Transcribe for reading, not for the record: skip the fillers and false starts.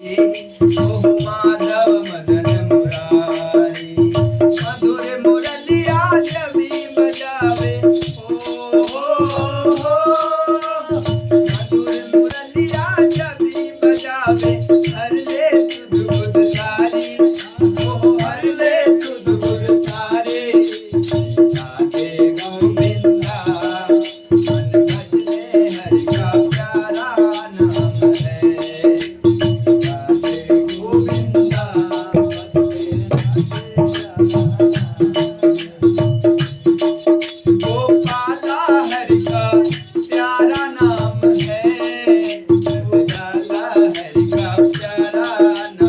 ओ माधव मदन मुरारी मधुर मुरलिया जभी बजावे मधुर मुरलिया जभी बजावे हर ले सुध बुध सारी हर ले सुध बुध सारे राधे गोविंदा मन भजने हरि का प्यारा नाम है राधे गोविंदा गोपाला हरि का प्यारा नाम है उजाला हरि का प्यारा नाम